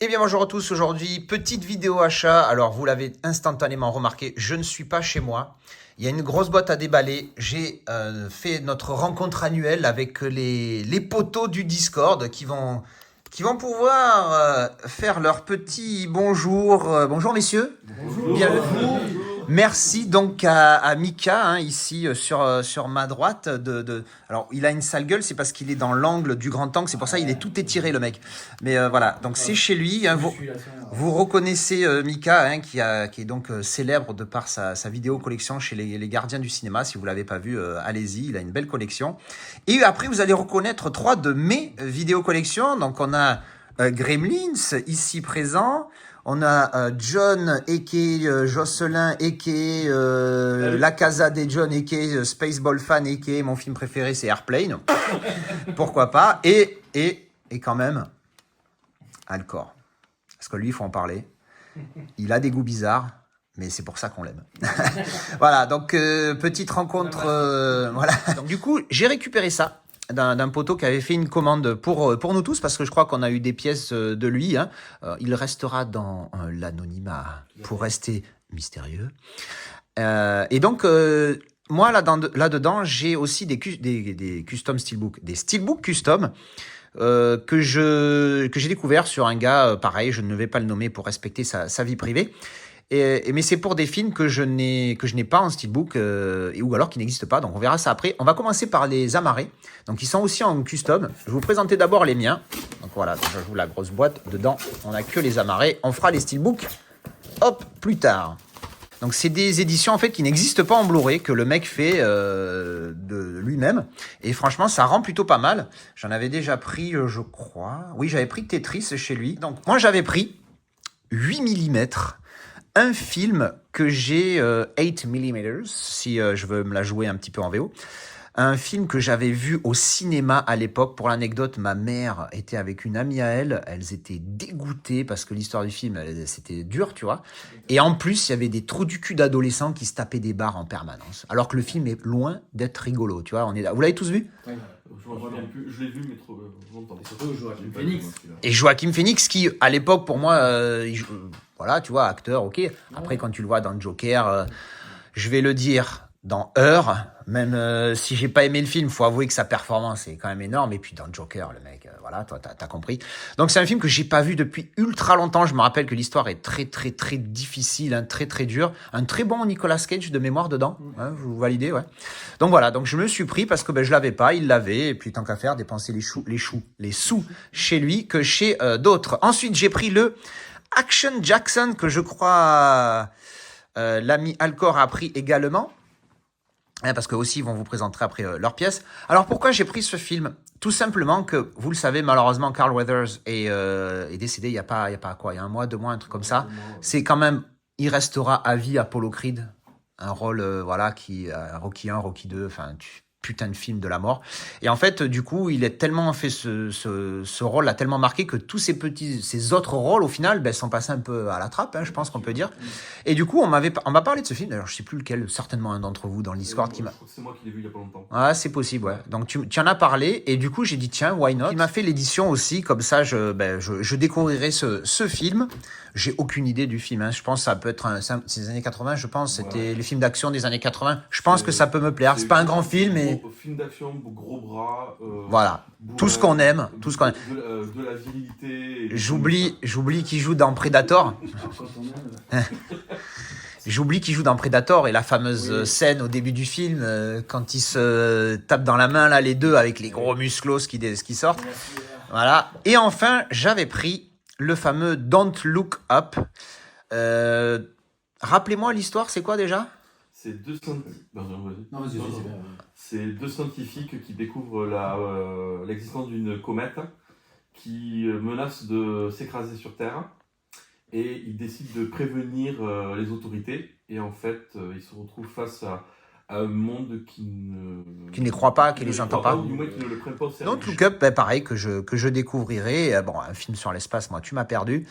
Eh bien bonjour à tous, aujourd'hui petite vidéo achat. Alors vous l'avez instantanément remarqué, je ne suis pas chez moi. Il y a une grosse boîte à déballer. J'ai fait notre rencontre annuelle avec les potos du Discord qui vont pouvoir faire leur petit bonjour. Bonjour messieurs. Bonjour. Bienvenue. Merci donc à Mika, hein, ici sur ma droite. Alors, il a une sale gueule, c'est parce qu'il est dans l'angle du grand angle, c'est pour ça il est tout étiré, le mec. Mais voilà, donc c'est chez lui. Hein, vous reconnaissez Mika, hein, qui est donc célèbre de par sa vidéo collection chez les Gardiens du cinéma. Si vous ne l'avez pas vu, allez-y, il a une belle collection. Et après, vous allez reconnaître 3 de mes vidéos collections. Donc, on a Gremlins, ici présent. On a John, a.k.a. Jocelyn, a.k.a. La Casa des John, a.k.a. Spaceball Fan, a.k.a. mon film préféré, c'est Airplane. Pourquoi pas. Et quand même, Alcor. Parce que lui, il faut en parler. Il a des goûts bizarres, mais c'est pour ça qu'on l'aime. Voilà, donc petite rencontre. Voilà. Donc, du coup, j'ai récupéré ça d'un poteau qui avait fait une commande pour nous tous, parce que je crois qu'on a eu des pièces de lui. Hein. Il restera dans l'anonymat pour rester mystérieux. Et donc, moi, là-dedans, j'ai aussi des custom steelbooks, des steelbooks custom que j'ai découvert sur un gars, pareil, je ne vais pas le nommer pour respecter sa vie privée. Mais c'est pour des films que je n'ai pas en steelbook ou alors qui n'existent pas. Donc on verra ça après. On va commencer par les amarrés. Donc ils sont aussi en custom. Je vais vous présenter d'abord les miens. Donc voilà, je joue la grosse boîte. Dedans, on n'a que les amarrés. On fera les steelbooks, hop, plus tard. Donc c'est des éditions en fait qui n'existent pas en Blu-ray, que le mec fait de lui-même. Et franchement, ça rend plutôt pas mal. J'en avais déjà pris, je crois. Oui, j'avais pris Tetris chez lui. Donc moi, j'avais pris 8 mm. Un film que j'ai 8 mm, si je veux me la jouer un petit peu en VO. Un film que j'avais vu au cinéma à l'époque. Pour l'anecdote, ma mère était avec une amie à elle. Elles étaient dégoûtées parce que l'histoire du film, c'était dur, tu vois. Et en plus, il y avait des trous du cul d'adolescents qui se tapaient des barres en permanence. Alors que le film est loin d'être rigolo, tu vois. On est là. Vous l'avez tous vu ? Oui. Je l'ai vu, mais trop longtemps. Surtout Joaquin Phoenix. Et Joaquin Phoenix, qui, à l'époque, pour moi, voilà, tu vois, acteur, ok. Après, quand tu le vois dans Joker, je vais le dire, dans Heure, même si j'ai pas aimé le film, faut avouer que sa performance est quand même énorme. Et puis dans Joker, le mec, voilà, toi, t'as compris. Donc c'est un film que j'ai pas vu depuis ultra longtemps. Je me rappelle que l'histoire est très, très, très difficile, hein, très, très dure. Un très bon Nicolas Cage de mémoire dedans. Hein, vous validez, ouais. Donc voilà, donc je me suis pris parce que je l'avais pas, il l'avait. Et puis tant qu'à faire, dépenser les sous chez lui que chez d'autres. Ensuite, j'ai pris le Action Jackson que je crois l'ami Alcor a pris également. Parce que aussi ils vont vous présenter après leurs pièces. Alors pourquoi j'ai pris ce film? Tout simplement que, vous le savez, malheureusement, Carl Weathers est décédé il y a un mois, 2 mois, un truc comme ça. C'est quand même, il restera à vie Apollo Creed. Un rôle, voilà, Rocky 1, Rocky 2, enfin, putain de film de la mort. Et en fait, du coup, il est tellement fait ce rôle a tellement marqué que tous ces autres rôles, au final, sont passés un peu à la trappe, hein, je pense qu'on peut dire. Et du coup, on m'a parlé de ce film. Alors, je sais plus lequel, certainement un d'entre vous dans le Discord qui m'a. Je crois que c'est moi qui l'ai vu il y a pas longtemps. Ah, c'est possible, ouais. Donc tu en as parlé et du coup, j'ai dit tiens, why not? Il m'a fait l'édition aussi, comme ça, je découvrirai ce film. J'ai aucune idée du film. Hein. Je pense que ça peut être c'est des années 80. Je pense c'était les films d'action des années 80. Je pense que ça peut me plaire. C'est pas un grand film, mais film d'action, gros bras. voilà, tout ce qu'on aime, tout ce qu'on aime. De la virilité. J'oublie qu'il joue dans Predator. J'oublie qu'il joue dans Predator et la fameuse scène au début du film quand ils se tapent dans la main là les deux avec les gros musclos qui sortent. Voilà. Et enfin, j'avais pris le fameux Don't Look Up. Rappelez-moi l'histoire, c'est quoi déjà? C'est deux scientifiques qui découvrent l'existence d'une comète qui menace de s'écraser sur Terre. Et ils décident de prévenir les autorités. Et en fait, ils se retrouvent face à un monde qui ne les croit pas, qui ne les entend pas. Du moins, qui ne le prennent pas au sérieux. Donc, Look Up, pareil, que je découvrirai. Bon, un film sur l'espace, moi, tu m'as perdu.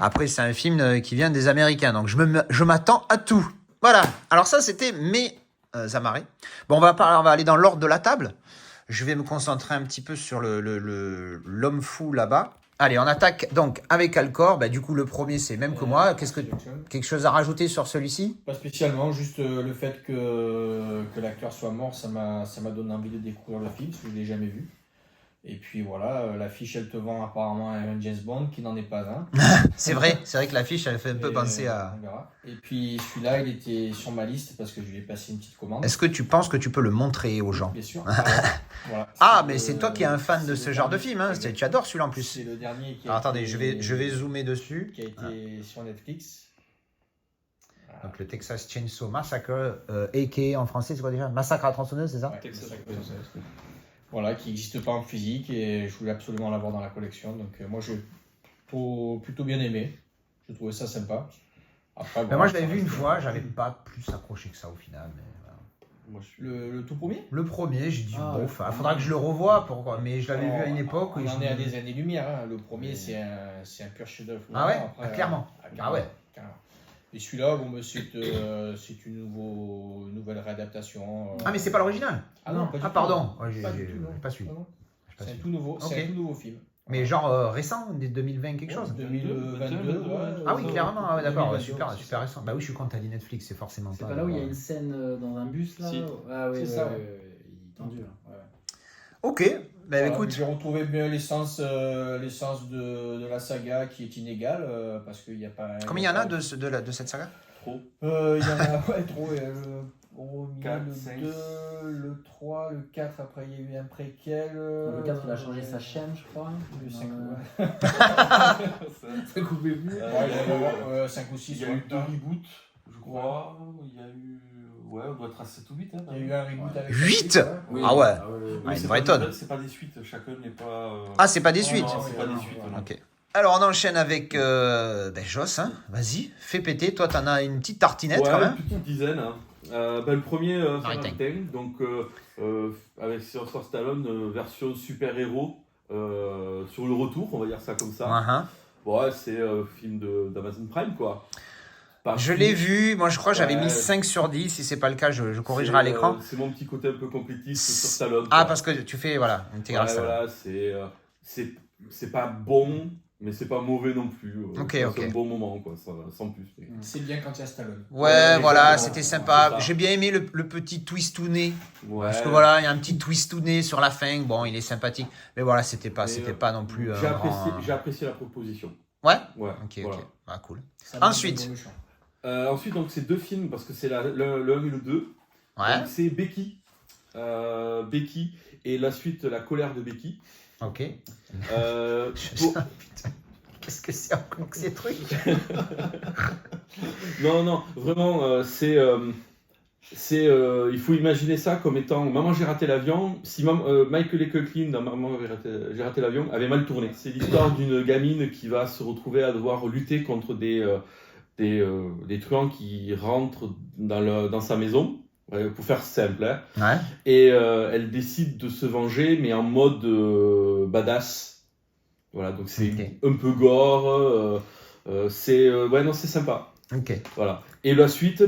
Après, c'est un film qui vient des Américains. Donc, je m'attends à tout. Voilà. Alors ça, c'était mes amarrés. Bon, on va aller dans l'ordre de la table. Je vais me concentrer un petit peu sur l'homme fou là-bas. Allez, on attaque donc avec Alcor. Bah, du coup, le premier, c'est même que moi. Qu'est-ce que quelque chose à rajouter sur celui-ci? Pas spécialement, juste le fait que l'acteur soit mort, ça m'a donné envie de découvrir le film, parce que je ne l'ai jamais vu. Et puis voilà, l'affiche, elle te vend apparemment un James Bond qui n'en est pas un. C'est vrai que l'affiche, elle fait un peu penser à... On verra. Et puis celui-là, il était sur ma liste parce que je lui ai passé une petite commande. Est-ce que tu penses que tu peux le montrer aux gens? Bien sûr. Voilà. Ah, mais c'est toi qui es un fan de ce genre de film, hein. Tu adores celui-là en plus. C'est le dernier qui a Alors, attendez, été- je vais zoomer dessus. qui a été sur Netflix. Voilà. Donc le Texas Chainsaw Massacre, a.k.a. en français, c'est quoi déjà? Massacre à la tronçonneuse, c'est ça? Ouais, c'est ça que je pensais. Voilà, qui n'existe pas en physique et je voulais absolument l'avoir dans la collection. Donc moi, j'ai plutôt bien aimé. Je trouvais ça sympa. Après, Mais voilà, moi, je l'avais ça vu une reste- fois, j'avais pas plus accroché que ça au final. Mais voilà. Moi, je suis... Le tout premier. Le premier, j'ai dit, Ah, bon, ouais. faudra que je le revoie, pourquoi? Mais je l'avais vu à une époque. On où en je- est à des années-lumière. Hein. Le premier, c'est un pur chef-d'œuvre. Ah ouais? Après, Clairement. Ah ouais. Carrément. Et celui-là, bon, c'est une nouvelle réadaptation. Ah, mais c'est pas l'original? Ah non, pas du Ah, tout. pardon. Ouais, Pas du j'ai tout, non. pas suivi. Ah non. J'ai pas C'est un suivi. tout nouveau, Ok. c'est un tout nouveau film. Mais genre récent, dès 2020, quelque chose? 2022, ouais. Ah oui, clairement, ah ouais, d'accord, ouais, 2022, super, c'est super ça. récent. Bah oui, je suis content, t'as dit Netflix, c'est forcément C'est pas là où il y a ouais. une scène dans un bus là? Si. Ah oui, C'est ça, ouais. Il est tendu là. Ouais. Ok, bah Voilà, écoute, j'ai retrouvé bien l'essence de la saga qui est inégale parce qu'il n'y a pas. combien il y en a de cette saga? Trop. Il y en a ouais, trop. Au milieu, 4, le 5. 2, le 3, le 4, après il y a eu un préquel. Le 4 il a changé sa chaîne, je crois. Le 5, Ouais. Ça coupait plus. il y a eu 5 ou 6. Il y a eu 2 reboots, je crois. Il y a eu... Ouais, on doit être à 7 ou 8. Hein, Il y a eu un reboot avec. 8? ouais. Oui. Ah ouais. Oui, Ah, une c'est vraie pas tonne. C'est pas des suites, chacun n'est pas... Ah, c'est pas des Non, suites? non, c'est pas des suites. non. Ok. Alors on enchaîne avec Joss, hein. Vas-y, fais péter, toi t'en as une petite tartinette Ouais, quand même. une petite dizaine. Hein. Le premier, Maritime. Samaritain, donc avec Sylvester Stallone, version super-héros sur le retour, on va dire ça comme ça. Uh-huh. Ouais, c'est film d'Amazon Prime, quoi. Pas Je fou. l'ai vu, moi je crois que j'avais Ouais. mis 5 sur 10, si c'est pas le cas je corrigerai à l'écran. C'est mon petit côté un peu complétiste sur Stallone. Ah quoi. parce que tu fais voilà, intégral Ouais, ça. voilà, c'est pas bon, mais c'est pas mauvais non plus. Ok, c'est ok. un bon moment, quoi, sans plus. Mais... C'est bien quand il y a Stallone. Ouais, Ouais, voilà, exactement. c'était C'est sympa. ça. J'ai bien aimé le petit twistouné. Ouais. Parce que voilà, il y a un petit twistouné sur la fin. Bon, il est sympathique. Mais voilà, c'était pas non plus. J'ai apprécié la proposition. Ouais. Ouais. Ok, voilà. ok. Ah, cool. Ça me Ensuite. donne le champ. Ensuite, donc, c'est deux films, parce que c'est le 1 et le 2. Ouais. Donc, c'est Becky. Becky et la suite, La colère de Becky. Ok. Pour- Putain. Qu'est-ce que c'est encore que ces trucs? Non, vraiment, il faut imaginer ça comme étant Maman, j'ai raté l'avion. Si Michael Culkin dans Maman, j'ai raté l'avion avait mal tourné. C'est l'histoire d'une gamine qui va se retrouver à devoir lutter contre des truands qui rentrent dans sa maison, pour faire simple. Hein. Ouais. Et elle décide de se venger, mais en mode badass. Voilà, donc c'est Ok. un peu gore. C'est sympa. Ok. Voilà. Et la suite,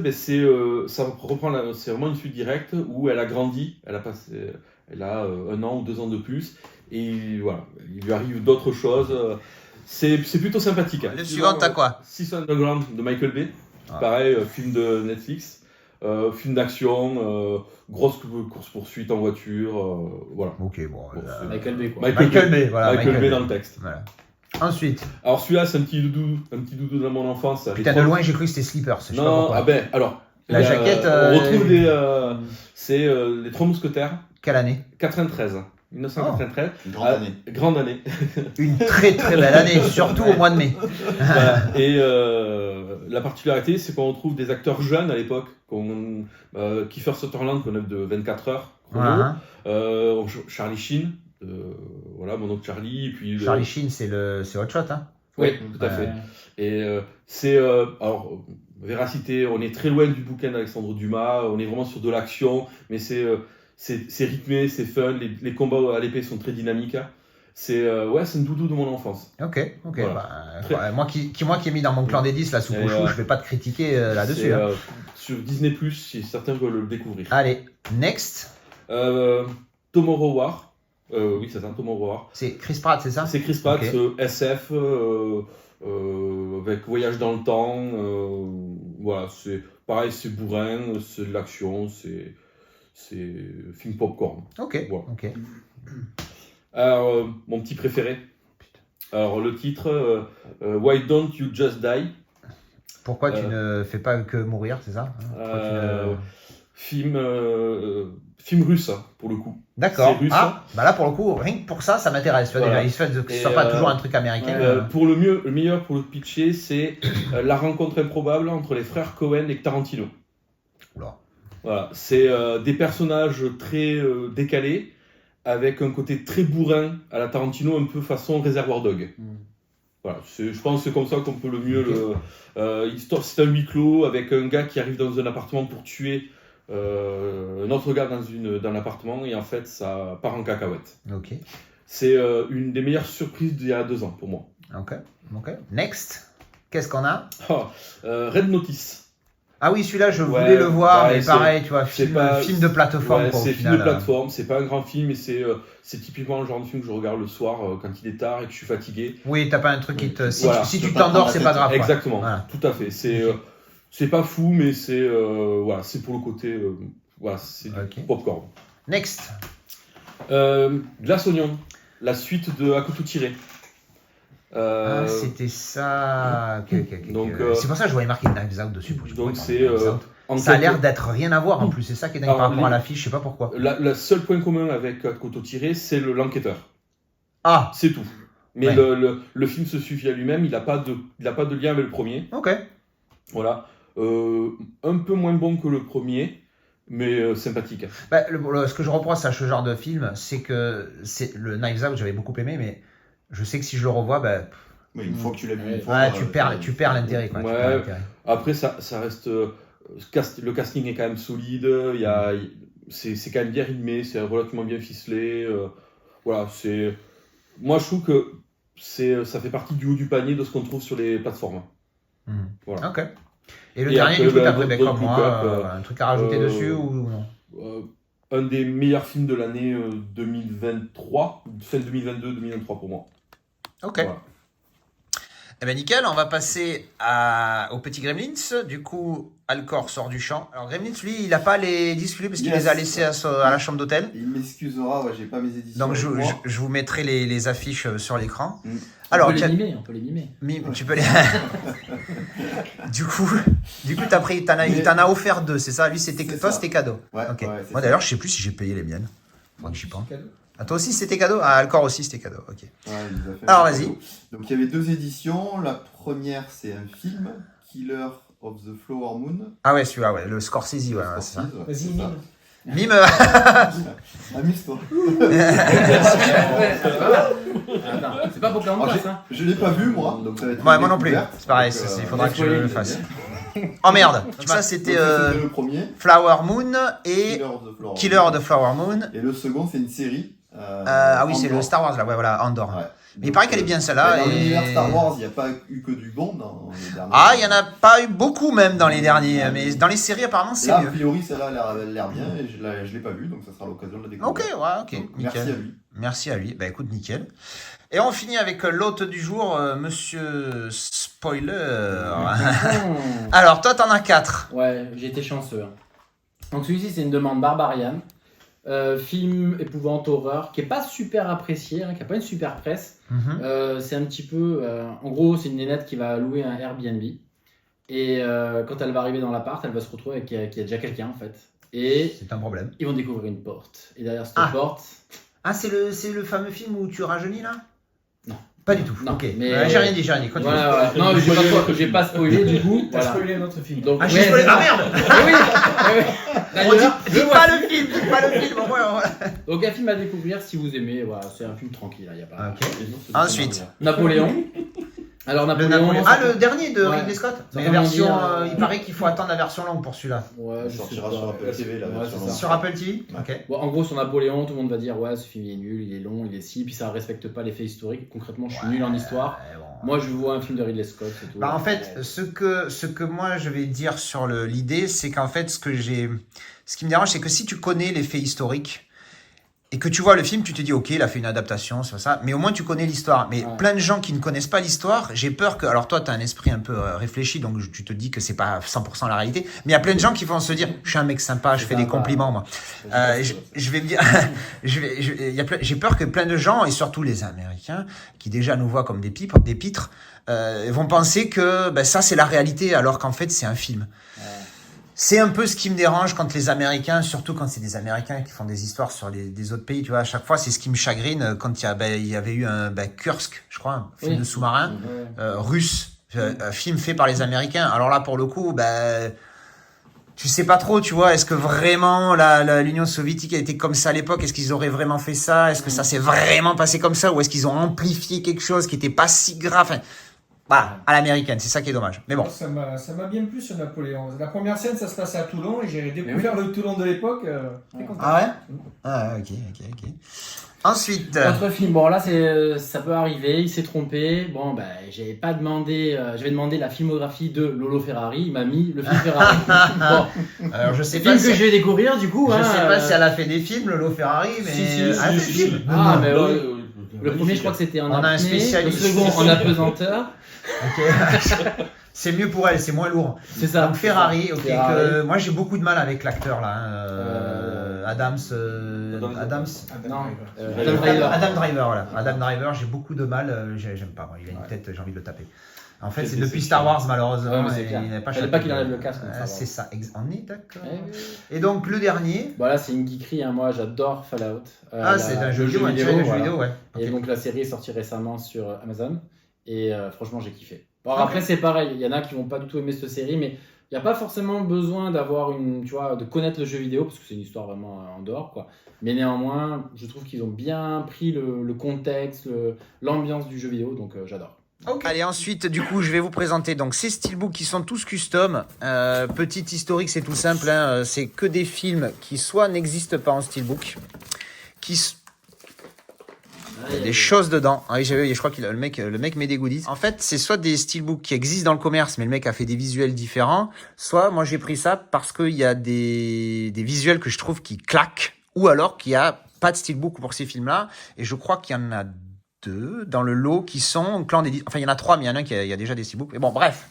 ça reprend c'est vraiment une suite directe où elle a grandi, elle a 1 an ou 2 ans de plus, et voilà, il lui arrive d'autres choses. C'est plutôt sympathique. Hein. Le suivant, t'as quoi? Six Underground de Michael Bay, Ouais. pareil, film de Netflix, film d'action, grosse course-poursuite en voiture, voilà. Ok, bon. Bon, c'est- Michael Bay quoi. Michael Bay, voilà. Michael Bay dans le texte. Voilà. Ensuite. Alors celui-là, c'est un petit doudou dans mon enfance. Putain, de loin, j'ai cru que c'était Sleepers. Je sais pas Non, pourquoi. ah ben, alors. La jaquette, On retrouve c'est les Trois Mousquetaires, Quelle année? 93. 1993. Une grande année. Grande année. Une très très belle année, surtout au mois de mai. Voilà. Et la particularité, c'est qu'on retrouve des acteurs jeunes à l'époque. Kiefer Sutherland, qu'on a de 24 heures. chrono. Ouais. Charlie Sheen. Voilà, mon oncle Charlie. Et puis, Charlie Sheen, c'est Hot Shot, hein? Oui, tout à fait. Et alors, véracité, on est très loin du bouquin d'Alexandre Dumas, on est vraiment sur de l'action, mais c'est rythmé, c'est fun, les combats à l'épée sont très dynamiques. C'est un doudou de mon enfance. Ok. Voilà. Bah, ouais, moi qui ai mis dans mon clan des 10 la soupe Et au chou, je vais pas te critiquer là-dessus. C'est, Hein. sur Disney+, si certains veulent le découvrir. Allez, next. Tomorrow War, Oui, c'est ça, Tom Howard. C'est Chris Pratt, c'est ça? C'est Chris Pratt, Ok. SF, avec voyage dans le temps. Voilà, c'est pareil, c'est bourrin, c'est de l'action, c'est film popcorn. Ok, Voilà. ok. Alors, mon petit préféré. Alors, le titre, Why Don't You Just Die? Pourquoi tu ne fais pas que mourir, c'est ça? Pourquoi tu ne- Film russe, hein, pour le coup. D'accord. c'est russe. Ah, bah là pour le coup, rien que pour ça, ça m'intéresse. Tu vois, Voilà. déjà, il se fait que ce Et, soit pas toujours un truc américain. Pour le meilleur pour le pitcher, c'est la rencontre improbable entre les frères Cohen et Tarantino. Oula. Voilà, c'est des personnages très décalés, avec un côté très bourrin à la Tarantino, un peu façon Réservoir Dog. Voilà, je pense que c'est comme ça qu'on peut le mieux. C'est un huis clos avec un gars qui arrive dans un appartement pour tuer un autre gars dans l'appartement, et en fait ça part en cacahuète. Ok, C'est une des meilleures surprises d'il y a 2 ans pour moi. ok, ok. Next, qu'est-ce qu'on a? Red Notice. Ah oui, celui-là, je Ouais, voulais le voir, ouais, mais pareil, tu vois, c'est film, pas- film de plateforme, Ouais, quoi, au c'est film final. de plateforme, c'est pas un grand film, mais c'est typiquement le genre de film que je regarde le soir quand il est tard et que je suis fatigué. Oui, t'as pas un truc qui te. Si Voilà. tu Tu peux pas t'endors, prendre c'est la pas tête. grave. quoi. Exactement, Voilà. tout à fait. C'est pas fou, mais c'est voilà, c'est pour le côté voilà, c'est du Ok. popcorn. Next. Glace Oignon, la suite de À couteau tiré. Ah, c'était ça. Ok, ok, ok. donc, C'est pour ça que je voyais marqué Knives Out dessus. pour que je donc pourrais c'est parler de Knives Out. en Ça a fait, l'air d'être rien à voir en plus, c'est ça qui est dingue Alors, par rapport à les- l'affiche, je sais pas pourquoi. la seule point commun avec À couteau tiré, c'est l'enquêteur. Ah, C'est tout. Mais Ouais. le film se suffit à lui-même, il n'a pas de lien avec le premier. ok. Voilà. Un peu moins bon que le premier, mais sympathique. Bah, ce que je reproche à ce genre de film, c'est que le Knives Out, j'avais beaucoup aimé, mais je sais que si je le revois, bah, Oui, une fois que tu l'as vu, Ouais, une fois, tu perds l'intérêt. Quoi, tu Ouais. perds l'intérêt. Après, ça reste. Le casting est quand même solide, c'est quand même bien rythmé, c'est relativement bien ficelé. Voilà, c'est. Moi, je trouve que ça fait partie du haut du panier de ce qu'on trouve sur les plateformes. Mhm. Voilà. Ok. Et le Et dernier, après, du coup, t'as d'autres pris comme moi, look-up, un truc à rajouter euh, dessus ou non? Un des meilleurs films de l'année 2023, fin 2022-2023 pour moi. Ok. Voilà. Eh ben nickel, on va passer au petit Gremlins. Du coup, Alcor sort du champ. Alors Gremlins, lui, il n'a pas les disques parce qu'il Yes. les a laissés à la chambre d'hôtel. Il m'excusera, ouais, j'ai pas mes éditions. Donc avec moi. je vous mettrai les affiches sur l'écran. Mm. Alors, on peut les mimer. tu peux les. du coup, il t'en a offert 2, c'est ça? Lui, C'est toi, ça. c'était cadeau. Ouais, Ok. ouais, c'est Moi ça. d'ailleurs, je sais plus si j'ai payé les miennes. Faudrait que j'y pense. Ah, toi aussi, c'était cadeau? Ah, Alcor aussi, c'était cadeau. Ok. Ouais, il nous a fait Alors, un vas-y. cadeau. Donc il y avait 2 éditions. La première, c'est un film, Killer of the Flower Moon. Ah ouais, celui-là, ouais, le Scorsese, ouais, c'est ça. Scorsese, ouais, Vas-y, c'est ça. mime. Mime. Amuse-toi. Attends, c'est pas pour que l'on Alors, passe, hein. Je l'ai pas vu moi, donc ça va être Ouais, une moi non plus. découverte. C'est pareil, Donc, il faudra que je le spoiler, fasse. Oh merde. Donc ça, c'était donc ça, c'était le premier, Flower Moon et Killer of the Flower Killer Moon. of the Flower Moon. Et le second, c'est une série. Ah oui, c'est le Andor. Star Wars là, ouais, voilà, Andor. Ouais. Mais il paraît qu'elle est bien celle-là. Dans et- l'univers Star Wars, il n'y a pas eu que du bon dans les derniers. Ah, il y en a pas eu beaucoup même dans les derniers, mais dans les séries apparemment c'est Là, a mieux. priori, celle-là elle a l'air bien et je l'ai pas vu, donc ça sera l'occasion de la découvrir. Ok, ouais, ok, Donc, merci nickel. à lui. Merci à lui. Bah écoute, nickel. Et on finit avec l'hôte du jour, Monsieur Spoiler. Alors, toi, t'en as 4. Ouais, j'ai été chanceux. hein. Donc celui-ci, c'est une demande Barbarian. Film épouvante horreur qui est pas super apprécié, hein, qui a pas une super presse. C'est un petit peu, en gros, c'est une nénette qui va louer un Airbnb et quand elle va arriver dans l'appart, elle va se retrouver avec qu'il y a déjà quelqu'un en fait. Et C'est un problème. ils vont découvrir une porte. Et derrière cette Ah. porte, Ah, c'est le fameux film où tu rajeunis là? Non. Pas du tout. Non, ok. mais- J'ai rien dit, continue. voilà, voilà. Non, mais j'ai pas spoilé du coup. T'as Voilà. spoilé notre film. Donc, Ah, ouais, j'ai spoilé. c'est Ah ça. merde. Oui, oui. On dit, D'ailleurs, dis pas le film, dis pas le film. Au moins, voilà. donc un film à découvrir si vous aimez. Voilà, c'est un film tranquille. Il y a pas. Ok. Ensuite. Napoléon. Alors Napoléon. Ah, le dernier de Ouais. Ridley Scott. Ça Mais va version, m'en dire, il paraît qu'il faut attendre la version longue pour celui-là. Ouais, Il je sais sortira pas. sur Apple TV, la Ouais, version c'est longue. ça. Sur Apple TV. Ok. Bon, en gros, sur Napoléon, tout le monde va dire ouais, ce film il est nul, il est long, il est si, puis ça respecte pas les faits historiques. Concrètement, je suis nul en histoire. Ouais, bon. Moi, je vois un film de Ridley Scott, c'est tout. Bah, en fait, ce que moi je vais dire sur l'idée, c'est qu'en fait, ce qui me dérange, c'est que si tu connais les faits historiques et que tu vois le film, tu te dis ok, il a fait une adaptation sur ça, mais au moins tu connais l'histoire. Mais plein de gens qui ne connaissent pas l'histoire, j'ai peur que, alors toi tu as un esprit un peu réfléchi, donc tu te dis que c'est pas 100% la réalité, mais il y a plein de gens qui vont se dire je suis un mec sympa, je fais des compliments moi. Je vais me dire, j'ai peur que plein de gens, et surtout les Américains, qui déjà nous voient comme des pitres, vont penser que ça c'est la réalité alors qu'en fait c'est un film. C'est un peu ce qui me dérange quand les Américains, surtout quand c'est des Américains qui font des histoires sur des autres pays, tu vois, à chaque fois c'est ce qui me chagrine quand il y avait eu un Kursk, je crois, un film de sous-marin russe, un film fait par les Américains. Alors là pour le coup, tu sais pas trop, tu vois, est-ce que vraiment l'Union soviétique a été comme ça à l'époque? Est-ce qu'ils auraient vraiment fait ça? Est-ce que ça s'est vraiment passé comme ça? Ou est-ce qu'ils ont amplifié quelque chose qui était pas si grave? Enfin, à l'américaine, c'est ça qui est dommage. Mais bon. Ça m'a bien plu sur Napoléon. La première scène, ça se passait à Toulon et j'ai découvert le Toulon de l'époque. Très content. Ah ouais? Ah ok. Ensuite. Autre film, bon là ça peut arriver, il s'est trompé. Bon j'avais pas demandé, j'avais demandé la filmographie de Lolo Ferrari, il m'a mis le film Ferrari. Bon, alors je sais film pas que je vais découvrir du coup. Je sais pas si elle a fait des films, Lolo Ferrari, mais elle a fait des films. Ah mais le premier je crois que c'était en apnée, un spécialiste. le second en apesanteur. Ok. C'est mieux pour elle, c'est moins lourd. C'est ça. Donc Ferrari, ok. Ferrari. Moi j'ai beaucoup de mal avec l'acteur là. Adams. Non. Adam Driver, voilà. Adam Driver, j'ai beaucoup de mal. J'aime pas. Moi. Il a une tête, j'ai envie de le taper. En fait, c'est depuis Star Wars malheureusement. Il n'a pas fallait pas qu'il enlève le casque. C'est ça. On est d'accord. Et donc le dernier. Bon là c'est une geekerie, hein. Moi j'adore Fallout. C'est un jeu vidéo, ouais. Et donc la série est sortie récemment sur Amazon. Et franchement, j'ai kiffé. Bon, après, c'est pareil. Il y en a qui vont pas du tout aimer cette série, mais il n'y a pas forcément besoin de connaître le jeu vidéo, parce que c'est une histoire vraiment en dehors, quoi. Mais néanmoins, je trouve qu'ils ont bien pris le contexte, l'ambiance du jeu vidéo, donc j'adore. Okay. Allez, ensuite, du coup, je vais vous présenter donc ces steelbooks qui sont tous custom. Petit historique, c'est tout simple. Hein, c'est que des films qui soit n'existent pas en steelbook, il y a des choses dedans. Ah oui, je crois que le mec met des goodies. En fait, c'est soit des steelbooks qui existent dans le commerce, mais le mec a fait des visuels différents. Soit, moi, j'ai pris ça parce qu'il y a des visuels que je trouve qui claquent. Ou alors qu'il n'y a pas de steelbook pour ces films-là. Et je crois qu'il y en a 2 dans le lot qui sont clan d'édition. Enfin, il y en a 3, mais il y en a un qui a déjà des steelbooks. Mais bon, bref.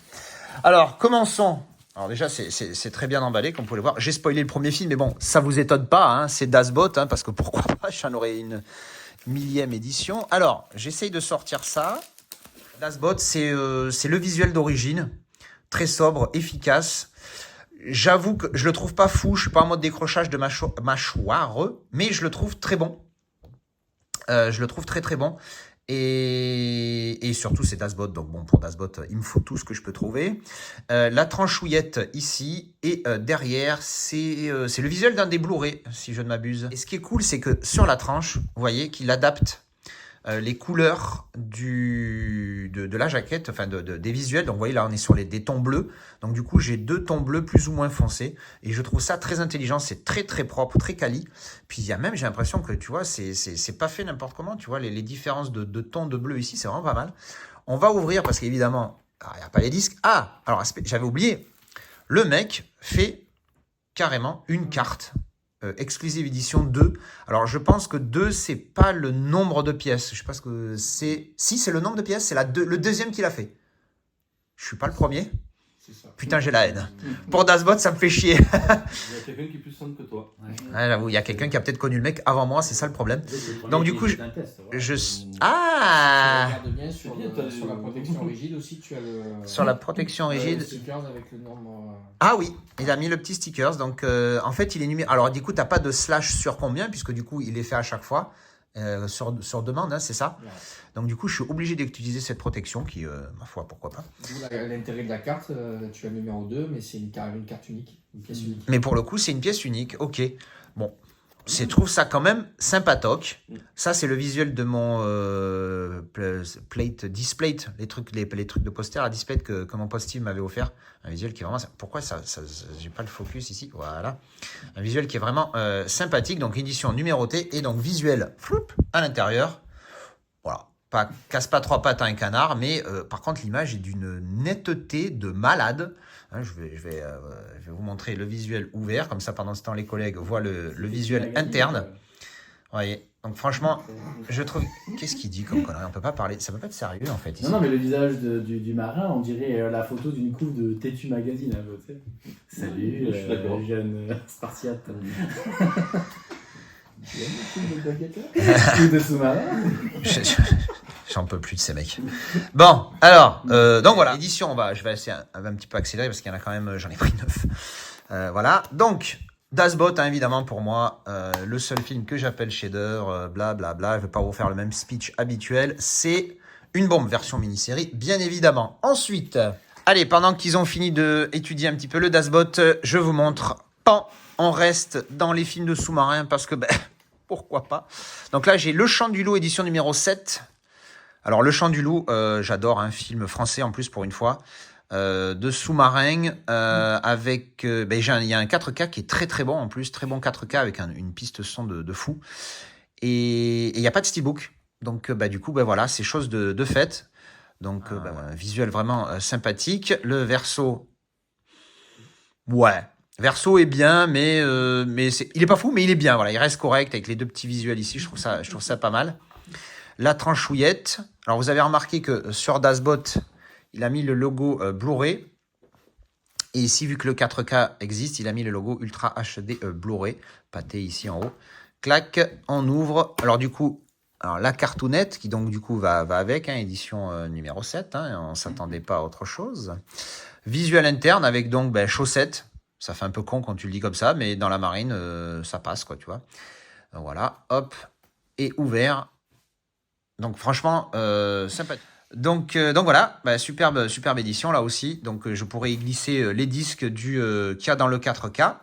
Alors, commençons. Alors déjà, c'est très bien emballé, comme vous pouvez le voir. J'ai spoilé le premier film, mais bon, ça vous étonne pas. Hein, c'est Das Boot, hein, parce que pourquoi pas, j'en aurais une 1000e édition. Alors, j'essaye de sortir ça. Das Boot, c'est le visuel d'origine. Très sobre, efficace. J'avoue que je le trouve pas fou. Je suis pas en mode décrochage de mâchoire, mais je le trouve très bon. Je le trouve très très bon. Et surtout, c'est Das Boot. Donc bon, pour Das Boot, il me faut tout ce que je peux trouver. La tranchouillette ici. Et derrière, c'est le visuel d'un des Blu-ray, si je ne m'abuse. Et ce qui est cool, c'est que sur la tranche, vous voyez qu'il adapte les couleurs de la jaquette, enfin des visuels. Donc vous voyez, là, on est sur des tons bleus. Donc du coup, j'ai 2 tons bleus plus ou moins foncés. Et je trouve ça très intelligent. C'est très très propre, très quali. Puis il y a même, j'ai l'impression que, tu vois, c'est pas fait n'importe comment. Tu vois, les différences de tons de bleu ici, c'est vraiment pas mal. On va ouvrir parce qu'évidemment, il n'y a pas les disques. Ah, alors j'avais oublié. Le mec fait carrément une carte. Exclusive édition 2. Alors, je pense que 2, c'est pas le nombre de pièces. Je sais pas ce que c'est. Si, c'est le nombre de pièces. C'est le deuxième qu'il a fait. Je suis pas le premier. Putain, j'ai la haine. Pour Das Boot, ça me fait chier. Il y a quelqu'un qui est plus simple que toi. Ouais, j'avoue, il y a quelqu'un qui a peut-être connu le mec avant moi, c'est ça le problème. Donc, du coup, Ah, Regarde bien sur la protection rigide aussi, tu as le. Sur la protection rigide. Stickers avec le nombre. Ah oui, il a mis le petit stickers. Donc, en fait, il est numérique. Alors, du coup, tu n'as pas de slash sur combien, puisque du coup, il est fait à chaque fois. Sur demande, hein, c'est ça. Ouais. Donc du coup, je suis obligé d'utiliser cette protection qui, ma foi, pourquoi pas. L'intérêt de la carte, tu as le numéro 2, mais c'est une carte unique, une pièce unique. Mais pour le coup, c'est une pièce unique, ok. Bon, je trouve ça quand même sympatoque. Ça, c'est le visuel de mon displate, les trucs de poster à displate que mon post-it m'avait offert. Un visuel qui est vraiment... Pourquoi ça j'ai pas le focus ici? Voilà. Un visuel qui est vraiment sympathique. Donc, édition numérotée et donc visuel floup, à l'intérieur. Voilà. Casse pas 3 pattes à un canard, mais par contre, l'image est d'une netteté de malade. Hein, je vais vous montrer le visuel ouvert. Comme ça, pendant ce temps, les collègues voient le visuel interne. voyez. Donc franchement, je trouve... Qu'est-ce qu'il dit comme connerie? On peut pas parler... Ça peut pas être sérieux en fait. Ici. Non, mais le visage du marin, on dirait la photo d'une couve de Tétu Magazine. Un peu, tu sais. Salut, Je suis d'accord. jeune Spartiate. Tu aimes les couves de baguette ou de sous-marin? J'en peux plus de ces mecs. Bon, alors, donc voilà. Édition, je vais essayer un petit peu accélérer parce qu'il y en a quand même, j'en ai pris 9. Voilà, donc... Das Boot, hein, évidemment, pour moi, le seul film que j'appelle chef-d'œuvre, blablabla, je ne vais pas vous faire le même speech habituel, c'est une bombe, version mini-série, bien évidemment. Ensuite, allez, pendant qu'ils ont fini d'étudier un petit peu le Das Boot, je vous montre, pan, on reste dans les films de sous-marins, parce que, pourquoi pas. Donc là, j'ai Le Chant du Loup, édition numéro 7. Alors, Le Chant du Loup, j'adore, un film français en plus, pour une fois. De sous-marin avec il y a un 4K qui est très très bon en plus, très bon 4K avec une piste son de fou et il n'y a pas de steelbook donc du coup voilà, c'est chose de fait donc visuel vraiment sympathique. Le verso verso est bien mais il est pas fou mais il est bien, voilà, il reste correct avec les deux petits visuels ici, je trouve ça pas mal. La tranchouillette, alors vous avez remarqué que sur Das Boot il a mis le logo Blu-ray. Et ici, vu que le 4K existe, il a mis le logo Ultra HD Blu-ray. Pâté ici en haut. Clac, on ouvre. Alors du coup, la cartoonette, qui donc du coup va avec, hein, édition numéro 7. Hein, on ne s'attendait pas à autre chose. Visuel interne avec donc chaussettes. Ça fait un peu con quand tu le dis comme ça, mais dans la marine, ça passe, quoi, tu vois. Donc, voilà, hop, et ouvert. Donc franchement, sympathique. Donc voilà, superbe édition là aussi. Donc je pourrais y glisser les disques qu'il y a dans le 4K.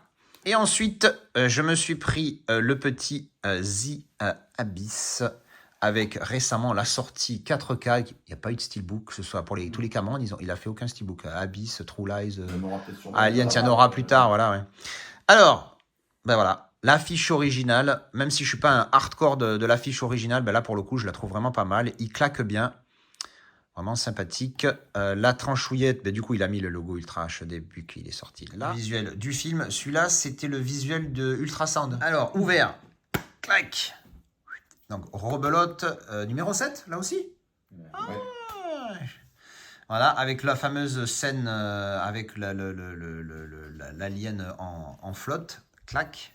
Et ensuite, je me suis pris le petit The Abyss avec récemment la sortie 4K. Il n'y a pas eu de steelbook, que ce soit pour tous les Cameron. Il a fait aucun steelbook. Abyss, True Lies, Alien, il y en aura plus tard. Voilà, ouais. Alors, voilà. L'affiche originale, même si je ne suis pas un hardcore de l'affiche originale, là pour le coup, je la trouve vraiment pas mal. Il claque bien. Vraiment sympathique. La tranchouillette, du coup, il a mis le logo Ultra HD vu qu'il est sorti là. Le visuel du film, celui-là, c'était le visuel de Ultrasound. Alors, ouvert. Clac. Donc, rebelote numéro 7, là aussi. Ouais. Voilà, avec la fameuse scène avec l'alien en flotte. Clac.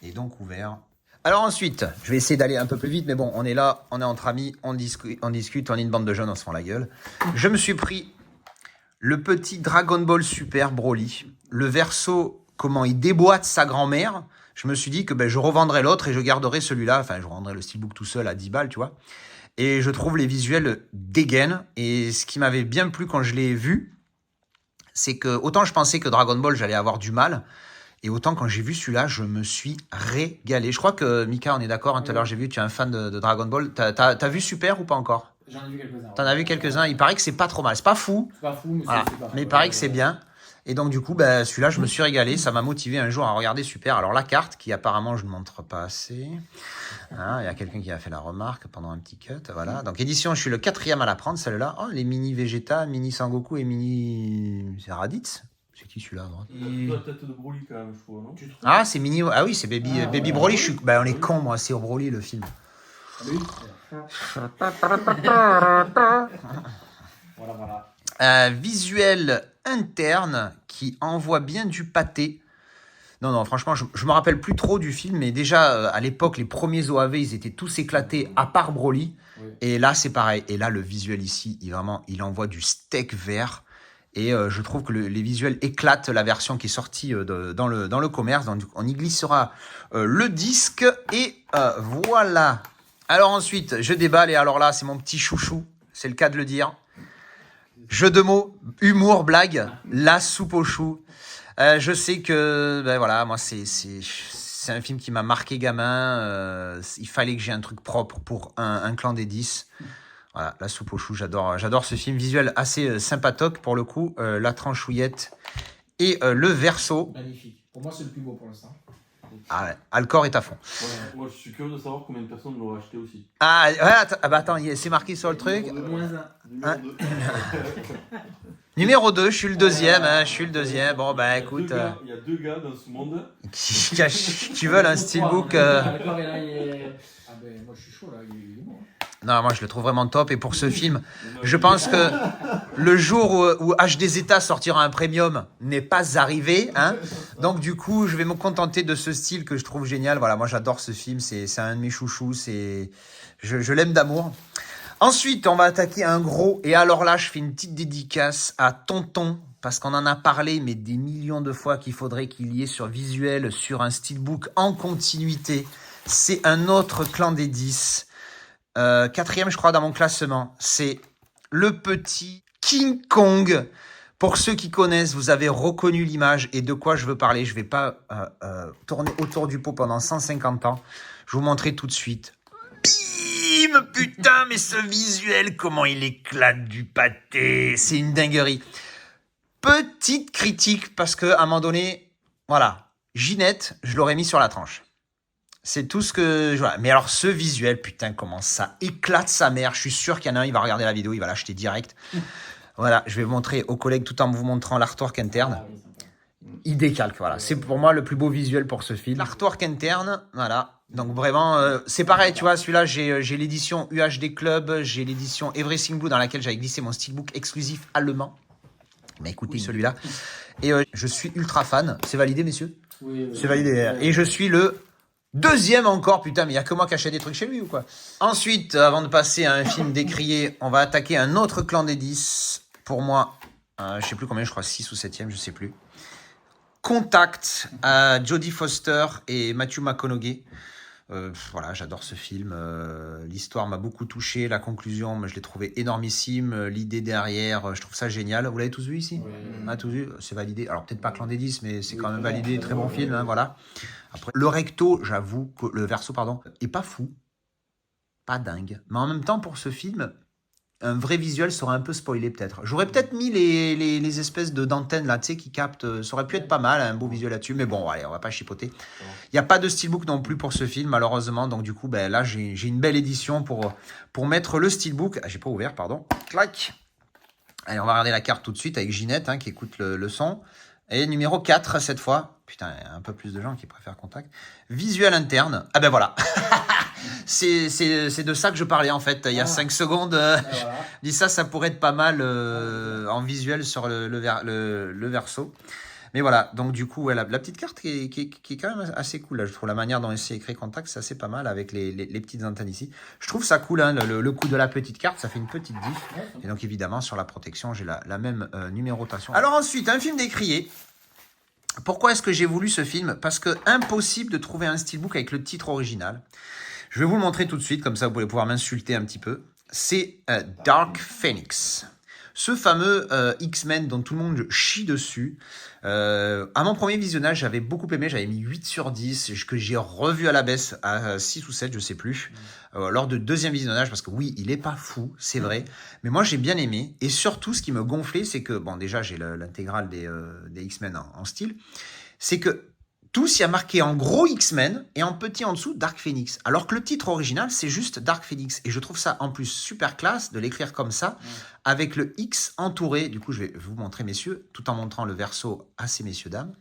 Et donc, ouvert. Alors ensuite, je vais essayer d'aller un peu plus vite, mais bon, on est là, on est entre amis, on discute, on est une bande de jeunes, on se fend la gueule. Je me suis pris le petit Dragon Ball Super Broly, le verso, comment il déboîte sa grand-mère. Je me suis dit que je revendrai l'autre et je garderai celui-là, enfin je rendrai le steelbook tout seul à 10 balles, tu vois. Et je trouve les visuels dégaines, et ce qui m'avait bien plu quand je l'ai vu, c'est que autant je pensais que Dragon Ball, j'allais avoir du mal, et autant quand j'ai vu celui-là, je me suis régalé. Je crois que, Mika, on est d'accord, hein, tout à l'heure j'ai vu, tu es un fan de Dragon Ball. T'as vu Super ou pas encore? J'en ai vu quelques-uns. T'en as vu quelques-uns, il paraît que c'est pas trop mal. C'est pas fou, C'est pas fou, mais voilà. c'est pas fou. Mais il paraît que c'est bien. Et donc du coup, celui-là, je me suis régalé. Ça m'a motivé un jour à regarder Super. Alors la carte, qui apparemment je ne montre pas assez. Hein, il y a quelqu'un qui a fait la remarque pendant un petit cut. Voilà. Donc édition, je suis le 4e à la prendre, celle-là. Oh, les mini Vegeta, mini Sangoku et mini Raditz. C'est qui celui-là à droite? La tête de Broly quand même, je trouve, non? Ah, c'est mini. Ah oui, c'est Baby Broly. Je suis... on est con, moi. C'est Broly le film. Oui. Voilà. Visuel interne qui envoie bien du pâté. Non, franchement, je me rappelle plus trop du film, mais déjà, à l'époque, les premiers OAV, ils étaient tous éclatés, à part Broly. Oui. Et là, c'est pareil. Et là, le visuel ici, il envoie du steak vert. Et je trouve que les visuels éclatent la version qui est sortie dans le commerce. Donc, on y glissera le disque. Et voilà. Alors ensuite, je déballe. Et alors là, c'est mon petit chouchou. C'est le cas de le dire. Jeu de mots, humour, blague, la soupe aux choux. Je sais que, voilà, moi, c'est un film qui m'a marqué gamin. Il fallait que j'ai un truc propre pour un clan des 10. Voilà, la soupe aux choux, j'adore ce film. Visuel assez sympatoque pour le coup. La tranchouillette et le verso. Magnifique. Pour moi, c'est le plus beau pour l'instant. Ah ouais, Alcor est à fond. Ouais, moi, je suis curieux de savoir combien de personnes l'ont acheté aussi. Ah ouais, attends, c'est marqué sur le truc. -1. Numéro 2. Numéro 2, je suis le deuxième. Hein, je suis le deuxième. Bon, bah écoute. Il y a deux gars dans ce monde. Qui veulent un steelbook. D'accord, et là, il est... Ah ben, moi je suis chaud là, il est bon. Non, moi je le trouve vraiment top. Et pour ce film, je pense que le jour où HD Zeta sortira un premium n'est pas arrivé. Hein. Donc du coup, je vais me contenter de ce style que je trouve génial. Voilà, moi j'adore ce film. C'est un de mes chouchous. Je l'aime d'amour. Ensuite, on va attaquer un gros. Et alors là, je fais une petite dédicace à Tonton. Parce qu'on en a parlé, mais des millions de fois qu'il faudrait qu'il y ait sur visuel, sur un steelbook en continuité. C'est un autre clan des 10. Quatrième, je crois, dans mon classement. C'est le petit King Kong. Pour ceux qui connaissent, vous avez reconnu l'image et de quoi je veux parler. Je ne vais pas tourner autour du pot pendant 150 ans. Je vais vous montrer tout de suite. Bim, putain, mais ce visuel, comment il éclate du pâté. C'est une dinguerie. Petite critique, parce qu'à un moment donné, voilà, Ginette, je l'aurais mis sur la tranche. C'est tout ce que... Voilà. Mais alors, ce visuel, putain, comment ça éclate sa mère. Je suis sûr qu'il y en a un, il va regarder la vidéo, il va l'acheter direct. Voilà, je vais vous montrer aux collègues tout en vous montrant l'artwork interne. Il décalque, voilà. C'est pour moi le plus beau visuel pour ce film. L'artwork interne, voilà. Donc vraiment, c'est pareil, tu vois, celui-là, j'ai l'édition UHD Club, j'ai l'édition Everything Blue dans laquelle j'avais glissé mon steelbook exclusif allemand. Mais écoutez, celui-là. Et je suis ultra fan. C'est validé, messieurs? Oui, c'est validé. Et je suis le deuxième encore. Putain, mais il n'y a que moi qui achète des trucs chez lui ou quoi? Ensuite, avant de passer à un film décrié, on va attaquer un autre clan des 10. Pour moi, je sais plus combien, je crois 6 ou 7e, je sais plus. Contact, Jodie Foster et Matthew McConaughey. Voilà, j'adore ce film. L'histoire m'a beaucoup touché. La conclusion, je l'ai trouvé énormissime. L'idée derrière, je trouve ça génial. Vous l'avez tous vu ici? Oui. On a tous vu? C'est validé. Alors, peut-être pas Clan des 10, mais c'est quand même validé. Très bon film, hein, voilà. Après, le recto, j'avoue, le verso, pardon, est pas fou. Pas dingue. Mais en même temps, pour ce film, un vrai visuel serait un peu spoilé peut-être. J'aurais peut-être mis les espèces d'antennes là, tu sais, qui captent. Ça aurait pu être pas mal, un beau visuel là-dessus. Mais bon, allez, on va pas chipoter. Il n'y a pas de steelbook non plus pour ce film, malheureusement. Donc du coup, ben, là, j'ai une belle édition pour mettre le steelbook. Ah, j'ai pas ouvert, pardon. Clac. Allez, on va regarder la carte tout de suite avec Ginette, hein, qui écoute le son. Et numéro 4 cette fois. Putain, il y a un peu plus de gens qui préfèrent Contact. Visuel interne. Ah ben voilà. C'est de ça que je parlais en fait il y a 5 secondes. Voilà. Dis ça pourrait être pas mal en visuel sur le verso. Mais voilà, donc du coup, ouais, la petite carte qui est quand même assez cool. Là. Je trouve la manière dont c'est écrit Contact, c'est assez pas mal avec les petites antennes ici. Je trouve ça cool, hein, le coup de la petite carte, ça fait une petite diff. Et donc évidemment, sur la protection, j'ai la même numérotation. Alors ensuite, un film décrié. Pourquoi est-ce que j'ai voulu ce film? Parce que impossible de trouver un steelbook avec le titre original. Je vais vous le montrer tout de suite, comme ça vous allez pouvoir m'insulter un petit peu. C'est Dark Phoenix. Ce fameux X-Men dont tout le monde chie dessus. À mon premier visionnage, j'avais beaucoup aimé, j'avais mis 8 sur 10, que j'ai revu à la baisse à 6 ou 7, je sais plus, lors de deuxième visionnage, parce que oui, il est pas fou, c'est vrai, mais moi j'ai bien aimé, et surtout ce qui me gonflait, c'est que, bon déjà j'ai l'intégrale des X-Men en style, c'est que tous, il y a marqué en gros X-Men et en petit en dessous Dark Phoenix. Alors que le titre original, c'est juste Dark Phoenix. Et je trouve ça en plus super classe de l'écrire comme ça, avec le X entouré. Du coup, je vais vous montrer, messieurs, tout en montrant le verso à ces messieurs, dames.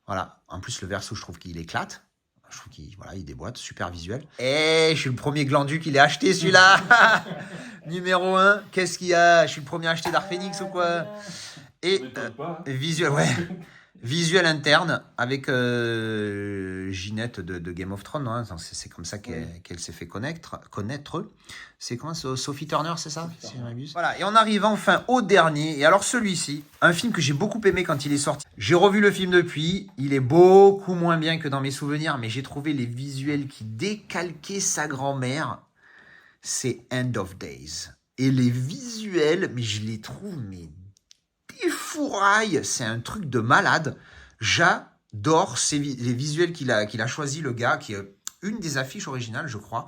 Voilà. En plus, le verso, je trouve qu'il éclate. Je trouve qu'il il déboîte, super visuel. Et je suis le premier glandu qui l'ait acheté, celui-là. Numéro 1. Qu'est-ce qu'il y a? Je suis le premier à acheter Dark Phoenix ou quoi? Et visuel, ouais. Visuel interne avec Ginette de Game of Thrones, hein. C'est comme ça qu'elle s'est fait connaître. C'est comment, Sophie Turner, c'est ça? Si je m'abuse. Voilà, et on arrive enfin au dernier. Et alors celui-ci, un film que j'ai beaucoup aimé quand il est sorti. J'ai revu le film depuis, il est beaucoup moins bien que dans mes souvenirs, mais j'ai trouvé les visuels qui décalquaient sa grand-mère. C'est End of Days. Et les visuels, mais je les trouve fourraille, c'est un truc de malade. J'adore les visuels qu'il a choisi, le gars, qui est une des affiches originales, je crois.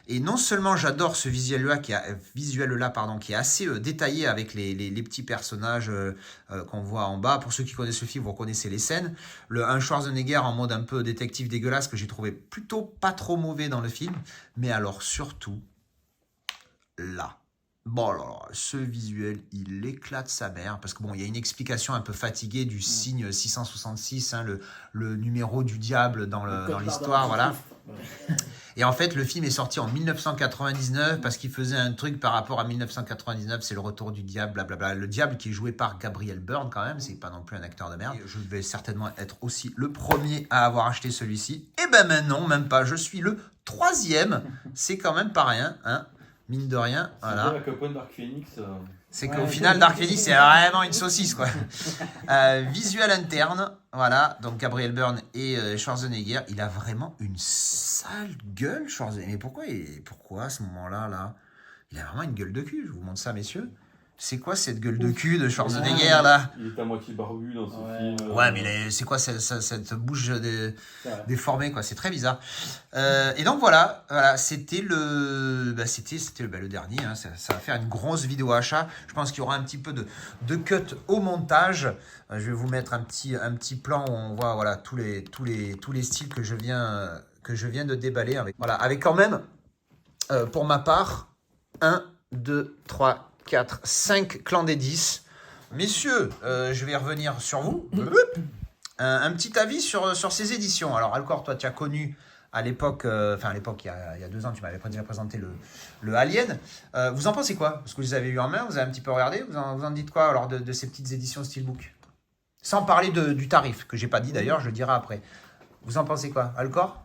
Et non seulement j'adore ce visuel-là, qui est assez détaillé avec les petits personnages qu'on voit en bas. Pour ceux qui connaissent le film, vous reconnaissez les scènes. Un Schwarzenegger en mode un peu détective dégueulasse, que j'ai trouvé plutôt pas trop mauvais dans le film. Mais alors surtout, là. Bon, alors, ce visuel, il éclate sa mère, parce que bon, il y a une explication un peu fatiguée du signe 666, hein, le numéro du diable dans l'histoire, voilà. Et en fait, le film est sorti en 1999 parce qu'il faisait un truc par rapport à 1999, c'est le retour du diable, blablabla. Le diable qui est joué par Gabriel Byrne quand même, c'est pas non plus un acteur de merde. Et je vais certainement être aussi le premier à avoir acheté celui-ci. Et ben maintenant, même pas, je suis le 3e, c'est quand même pas rien, hein. Mine de rien, voilà. Avec un point de Dark Phoenix. C'est qu'au final, Dark Phoenix, c'est vraiment une saucisse, quoi. Visuel interne, voilà. Donc, Gabriel Byrne et Schwarzenegger. Il a vraiment une sale gueule, Schwarzenegger. Mais pourquoi à ce moment-là, là, il a vraiment une gueule de cul. Je vous montre ça, messieurs. C'est quoi cette gueule de cul de Schwarzenegger, là? Il est à moitié barbu dans ce film. Ouais, mais c'est quoi cette bouche déformée, quoi? C'est très bizarre. Et donc voilà, c'était le dernier. Hein. Ça va faire une grosse vidéo achat. Je pense qu'il y aura un petit peu de cut au montage. Je vais vous mettre un petit plan où on voit voilà tous les styles que je viens de déballer avec quand même pour ma part 1, 2, 3, 4, 5 clans des 10. Messieurs, je vais revenir sur vous. Un petit avis sur ces éditions. Alors, Alcor, toi, tu as connu à l'époque, il y a 2 ans, tu m'avais déjà présenté le Alien. Vous en pensez quoi? Parce que vous avez eu en main, vous avez un petit peu regardé. Vous en dites quoi alors de ces petites éditions Steelbook? Sans parler du tarif, que j'ai pas dit d'ailleurs, je le dirai après. Vous en pensez quoi, Alcor?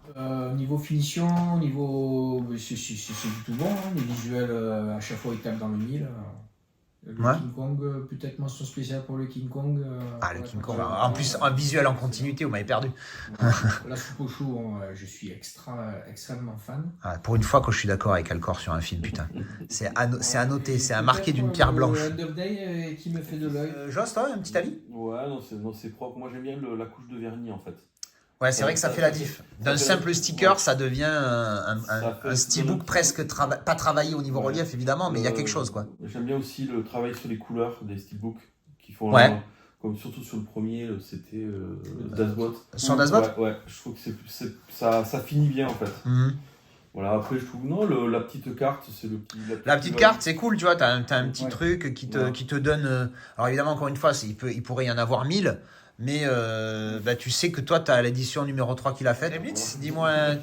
Niveau finition, c'est du tout bon. Hein. Les visuels, à chaque fois, ils tapent dans le mille. Le King Kong, peut-être mention spéciale pour le King Kong. Le King Kong. En plus, un visuel en continuité, vous m'avez perdu. La soupe au chou, je suis extrêmement fan. Pour une fois que je suis d'accord avec Alcor sur un film, putain. C'est à noter, c'est à marquer d'une pierre blanche. Day qui me fait de l'œil. Joss, toi, un petit avis? Ouais, non, c'est propre. Moi, j'aime bien la couche de vernis, en fait. Ouais, c'est vrai que ça fait la diff. D'un simple sticker, ça devient un steelbook presque pas travaillé au niveau relief, évidemment, mais il y a quelque chose, quoi. J'aime bien aussi le travail sur les couleurs des steelbooks qui font comme surtout sur le premier, c'était Dazbot. Sur Dazbot ? Ouais, je trouve que ça finit bien, en fait. Voilà, après, je trouve, la petite carte, c'est le petit... La petite carte, c'est cool, tu vois, t'as un petit truc qui te donne... Alors évidemment, encore une fois, il pourrait y en avoir 1000, mais tu sais que toi, tu as l'édition numéro 3 qu'il a faite. Blitz, dis-moi,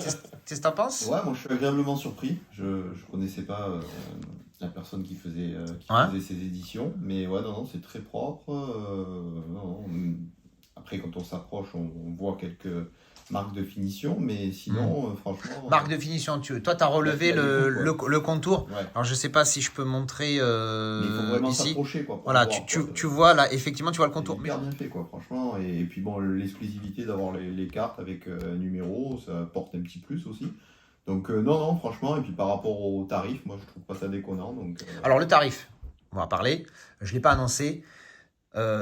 qu'est-ce que t'en penses? Ouais, moi je suis agréablement surpris. Je connaissais pas la personne qui faisait ces éditions, mais ouais, non, c'est très propre. Après, quand on s'approche, on voit quelques marques de finition, mais sinon, franchement... Marque de finition, toi, tu as relevé le contour. Ouais. Alors, je sais pas si je peux montrer mais il faut vraiment ici. S'approcher, quoi. Voilà, tu vois, là, effectivement, tu vois le contour. C'est hyper bien fait, quoi, franchement. Et puis, bon, l'exclusivité d'avoir les cartes avec un numéro, ça porte un petit plus aussi. Donc, non, franchement, et puis par rapport au tarif, moi, je trouve pas ça déconnant. Donc, Alors, le tarif, on va parler. Je ne l'ai pas annoncé.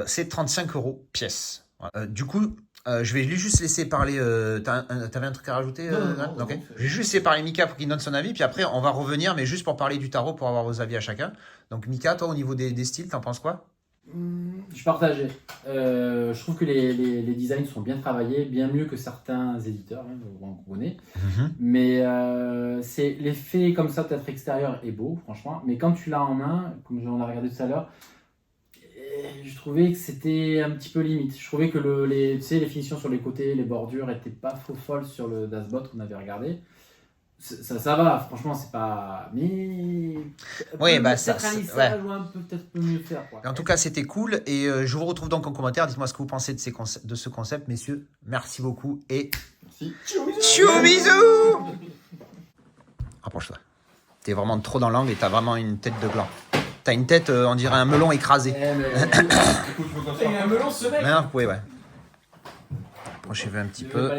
C'est 35 € pièce. Du coup... je vais juste laisser parler. T'avais un truc à rajouter? Non, okay. Je vais juste laisser parler Mika pour qu'il donne son avis, puis après on va revenir, mais juste pour parler du tarot, pour avoir vos avis à chacun. Donc Mika, toi au niveau des styles, t'en penses quoi? Je suis partagé. Je trouve que les designs sont bien travaillés, bien mieux que certains éditeurs, on connaît. Mais c'est l'effet comme ça, peut-être extérieur, est beau, franchement. Mais quand tu l'as en main, comme on a regardé tout à l'heure, je trouvais que c'était un petit peu limite. Je trouvais que les finitions sur les côtés, les bordures n'étaient pas faux folles sur le Dazbot qu'on avait regardé. Ça va, franchement, c'est pas... Mais... Oui, peut-être mieux faire. Quoi. En tout cas, c'était cool. Et je vous retrouve donc en commentaire. Dites-moi ce que vous pensez de ce concept, messieurs. Merci beaucoup et... Merci. Tchou bisous. Rapproche-toi. T'es vraiment trop dans l'angle et t'as vraiment une tête de gland. T'as une tête, on dirait un melon écrasé. Il y a un melon ce mec. Maintenant, vous pouvez, ouais. Approchez-vous un petit peu.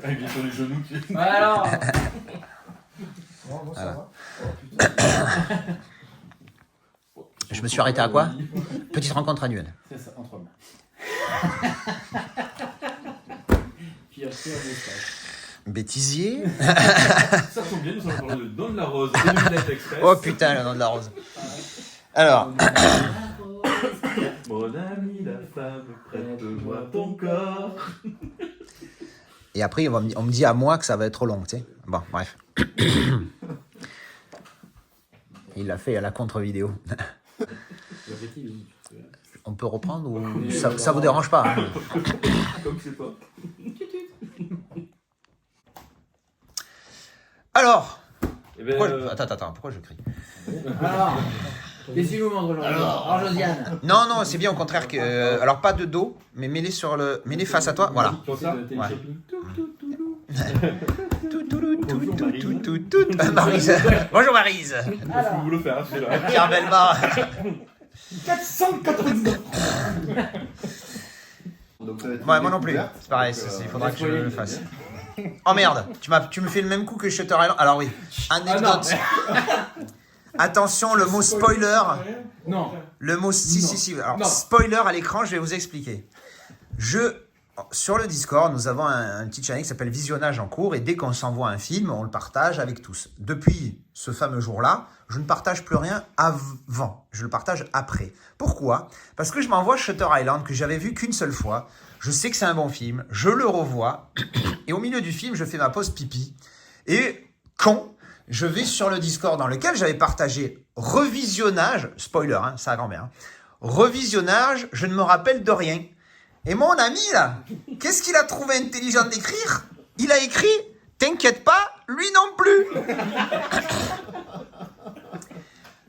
Il est sur les genoux. Ouais, alors. Voilà. Je me suis arrêté à quoi? Petite rencontre annuelle. C'est ça, entre hommes. Puis après, Bêtisier. Ça tombe bien, nous allons parler de Don de la Rose et de Midnight Express. Oh putain, le nom de la rose. Alors. Mon ami, la femme, prête-moi ton corps. Et après, on me dit à moi que ça va être trop long, tu sais. Bon, bref. Il l'a fait à la contre-vidéo. On peut reprendre ou ça vous dérange pas hein? Comme c'est pas. Alors, Eh ben, attends, pourquoi je crie? Alors, qu'est-ce que vous montrez alors, Josiane. Non, c'est bien au contraire que. Alors pas de dos, mais mets-les face à toi. Voilà. Comme ça. Ouais. Maryse. Bonjour Maryse. Parce que vous voulez faire, c'est là. Pierre Belmar. 499. Donc, ça va être Ouais, une moi non plus. découverte. C'est pareil, Donc, il faudra que je le fasse. Oh merde, tu me fais le même coup que Shutter Island. Alors oui, anecdote. Attention, le mot spoiler. Non. Le mot si. Alors Non. spoiler à l'écran, je vais vous expliquer. Sur le Discord, nous avons un petit channel qui s'appelle Visionnage en cours et dès qu'on s'envoie un film, on le partage avec tous. Depuis ce fameux jour-là, je ne partage plus rien avant, je le partage après. Pourquoi? Parce que je m'envoie Shutter Island que j'avais vu qu'une seule fois. Je sais que c'est un bon film, je le revois et au milieu du film, je fais ma pause pipi et je vais sur le Discord dans lequel j'avais partagé revisionnage, spoiler, hein, ça a grand-mère, hein, revisionnage, je ne me rappelle de rien. Et mon ami, là, qu'est-ce qu'il a trouvé intelligent d'écrire? Il a écrit « T'inquiète pas, lui non plus !»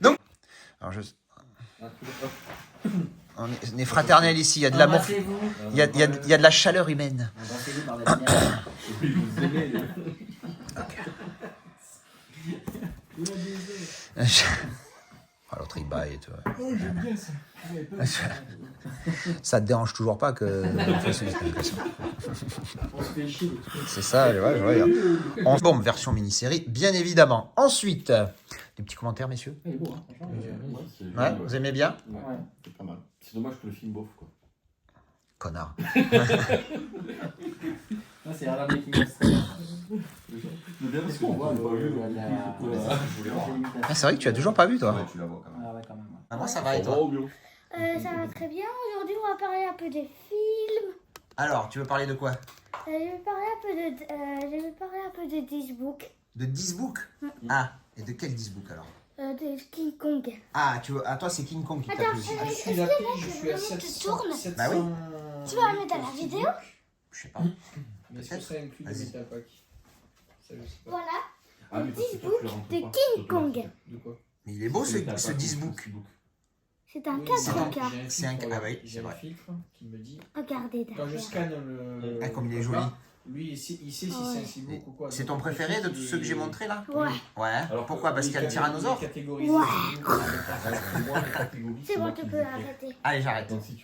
Donc, alors on est fraternels ici, il y a de l'amour, il y a de la chaleur humaine. Embrassez-vous par la lumière. Oui, vous aimez. Ah, l'autre il baille, tu vois. Oh, j'aime bien ça. Ça te dérange toujours pas que... On se fait chier. C'est ça, je vois. Bon, version mini-série, bien évidemment. Ensuite, des petits commentaires, messieurs? Il est beau, hein, franchement. Ouais, c'est Ouais, joli, vous aimez bien? Ouais. Ouais. C'est pas mal. C'est dommage que le film bof, quoi. Connard. Ça, c'est Alan Making of Stars. Je veux bien parce Est-ce que qu'on j'ai voit pas vu. Je voulais voir. Ah, c'est vrai que tu as toujours pas vu, toi? Ouais, tu la vois quand même. Ah ouais, quand même. Ouais. Ah, moi, ça va, et Ça toi? va au bureau. Ça va très bien. Aujourd'hui, on va parler un peu des films. Alors, tu veux parler de quoi? Je vais parler un peu de Disbook. De Disbook? Ah, et de quel Disbook, alors? De King Kong. Ah, toi, c'est King Kong qui t'a Attends, plu. Je suis la pige, je suis à vraiment, tu 700. tournes. 700. Bah oui. Tu vas la mettre à la vidéo? Je sais pas. Mais est-ce que Peut-être. ça inclut le Vas-y. Metapack? Ça, je sais pas. Voilà. Ah, mais parce que toi, tu le rentres de pas. King Kong. De quoi? Mais il est beau, C'est ce Disbook. C'est un Oui, 4K. C'est un- filtre, ah oui, j'ai c'est un vrai. filtre qui me dit. Regardez Quand je derrière. scanne le. Ah, comme il est le joli. bas, lui, il sait si Ouais. c'est un Seabook ou quoi. C'est Donc, ton préféré le de tous filtre, ceux que j'ai il- montrés, là? Ouais. Ouais. Alors, Pourquoi? Parce qu'il y a le tyrannosaure? catégorisé Ouais. Seabook, on peut pas faire. C'est bon, tu peux arrêter. Allez, j'arrête. Donc, si tu